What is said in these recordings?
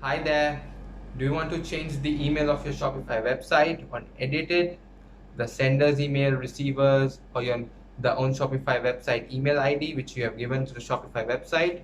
Hi there. Do you want to change the email of your Shopify website or edit it? The sender's email, receivers, or your the own Shopify website email ID which you have given to the Shopify website?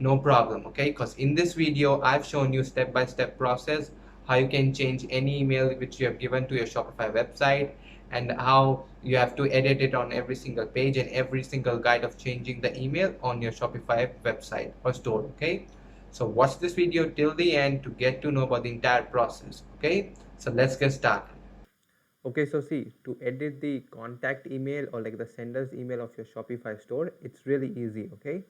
No problem, okay? Because in this video, I've shown you step-by-step process how you can change any email which you have given to your Shopify website and how you have to edit it on every single page and every single guide of changing the email on your Shopify website or store, okay? So watch this video till the end to get to know about the entire process, okay? So let's get started. Okay, so see, to edit the contact email or like the sender's email of your Shopify store, it's really easy, okay?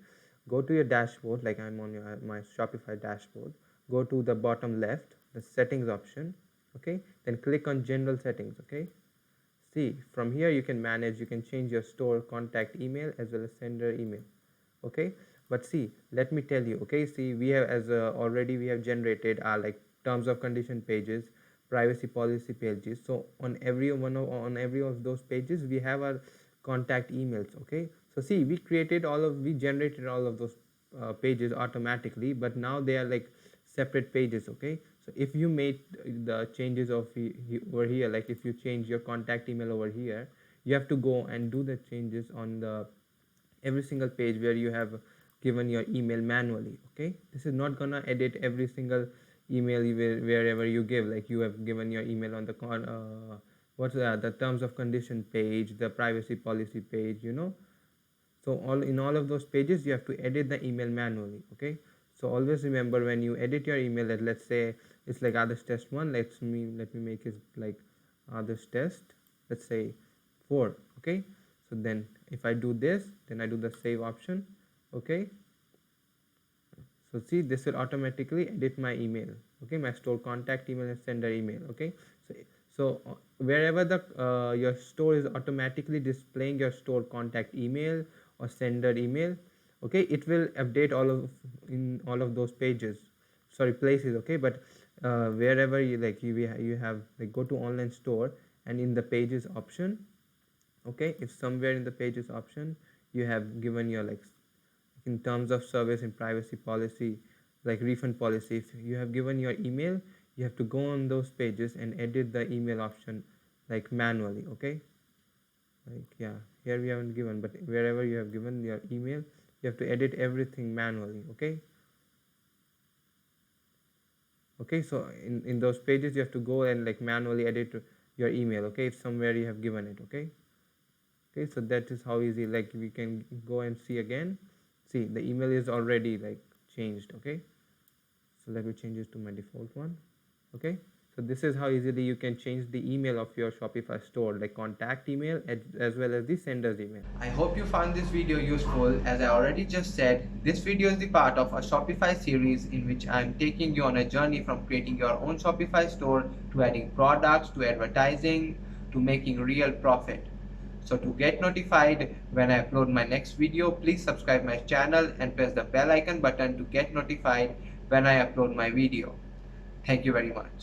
Go to your dashboard, like I'm on my Shopify dashboard. Go to the bottom left, the settings option, okay? Then click on general settings, okay? See, from here you can manage, you can change your store contact email as well as sender email, okay? But see, let me tell you, okay? See, we have already we have generated our like terms of condition pages, privacy policy pages. So on every of those pages we have our contact emails, okay? So see, we generated all of those pages automatically, but now they are like separate pages, okay? So if you made the changes of over here, like if you change your contact email over here, you have to go and do the changes on the every single page where you have given your email manually, okay? This is not gonna edit every single email wherever you give, like you have given your email on the the terms of condition page, the privacy policy page, you know. So all of those pages you have to edit the email manually, okay? So always remember, when you edit your email, let's say it's like others test 1, let me make it like others test, let's say 4, okay? So then if I do this, then I do the save option, okay? So see, this will automatically edit my email, okay? My store contact email and sender email, okay? So wherever the your store is automatically displaying your store contact email or sender email, okay, it will update in all of those pages, sorry, places, okay? But wherever you have like, go to online store, and in the pages option, okay, if somewhere in the pages option you have given your like in terms of service and privacy policy, like refund policy, if you have given your email, you have to go on those pages and edit the email option like manually, okay? Like, yeah, here we haven't given, but wherever you have given your email, you have to edit everything manually, okay? Okay, so in those pages you have to go and like manually edit your email, okay, if somewhere you have given it, okay? Okay, so that is how easy, like we can go and see again. See, the email is already like changed, okay? So let me change it to my default one, okay? So this is how easily you can change the email of your Shopify store, like contact email as well as the sender's email. I hope you found this video useful. As I already just said, this video is the part of a Shopify series in which I am taking you on a journey from creating your own Shopify store to adding products, to advertising, to making real profit. So to get notified when I upload my next video, please subscribe my channel and press the bell icon button to get notified when I upload my video. Thank you very much.